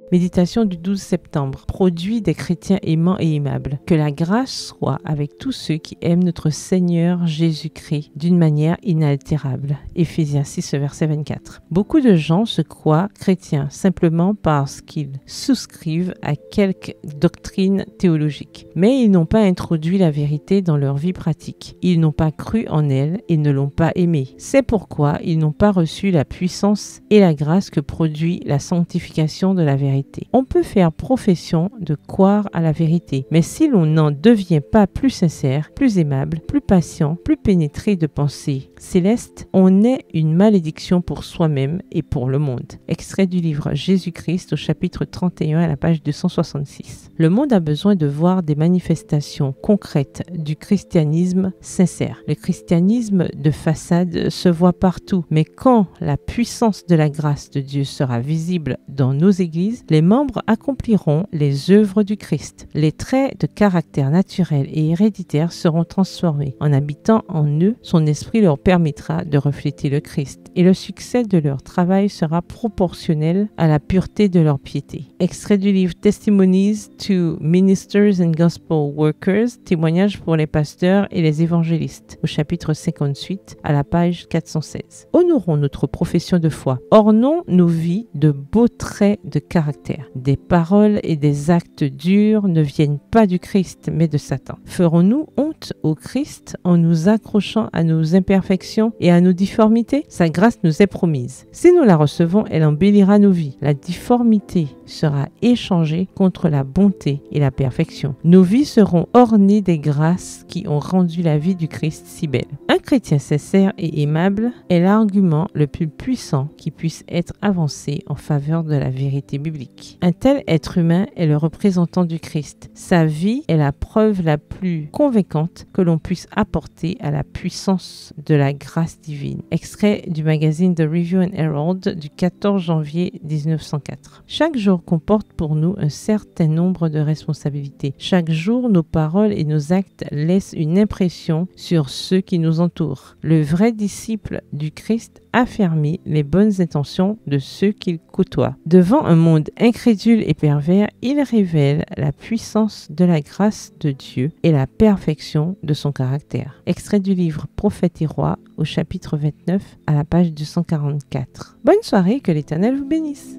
Méditation du 12 septembre. Produit des chrétiens aimants et aimables. Que la grâce soit avec tous ceux qui aiment notre Seigneur Jésus-Christ d'une manière inaltérable. Éphésiens 6, verset 24. Beaucoup de gens se croient chrétiens simplement parce qu'ils souscrivent à quelque doctrine théologique. Mais ils n'ont pas introduit la vérité dans leur vie pratique. Ils n'ont pas cru en elle et ne l'ont pas aimée. C'est pourquoi ils n'ont pas reçu la puissance et la grâce que produit la sanctification de la vérité. On peut faire profession de croire à la vérité, mais si l'on n'en devient pas plus sincère, plus aimable, plus patient, plus pénétré de pensées célestes, on est une malédiction pour soi-même et pour le monde. Extrait du livre Jésus-Christ au chapitre 31 à la page 266. Le monde a besoin de voir des manifestations concrètes du christianisme sincère. Le christianisme de façade se voit partout, mais quand la puissance de la grâce de Dieu sera visible dans nos églises, les membres accompliront les œuvres du Christ. Les traits de caractère naturel et héréditaire seront transformés. En habitant en eux, son esprit leur permettra de refléter le Christ et le succès de leur travail sera proportionnel à la pureté de leur piété. Extrait du livre Testimonies to Ministers and Gospel Workers, témoignages pour les pasteurs et les évangélistes, au chapitre 58 à la page 416. Honorons notre profession de foi. Ornons nos vies de beaux traits de caractère. Des paroles et des actes durs ne viennent pas du Christ, mais de Satan. Ferons-nous honte au Christ en nous accrochant à nos imperfections et à nos difformités? Sa grâce nous est promise. Si nous la recevons, elle embellira nos vies. La difformité sera échangée contre la bonté et la perfection. Nos vies seront ornées des grâces qui ont rendu la vie du Christ si belle. Un chrétien sincère et aimable est l'argument le plus puissant qui puisse être avancé en faveur de la vérité biblique. Un tel être humain est le représentant du Christ. Sa vie est la preuve la plus convaincante que l'on puisse apporter à la puissance de la grâce divine. Extrait du magazine The Review and Herald du 14 janvier 1904. Chaque jour comporte pour nous un certain nombre de responsabilités. Chaque jour, nos paroles et nos actes laissent une impression sur ceux qui nous entourent. Le vrai disciple du Christ affermit les bonnes intentions de ceux qu'il côtoie. Devant un monde incrédule et pervers, il révèle la puissance de la grâce de Dieu et la perfection de son caractère. Extrait du livre Prophètes et rois au chapitre 29 à la page 244. Bonne soirée, que l'Éternel vous bénisse.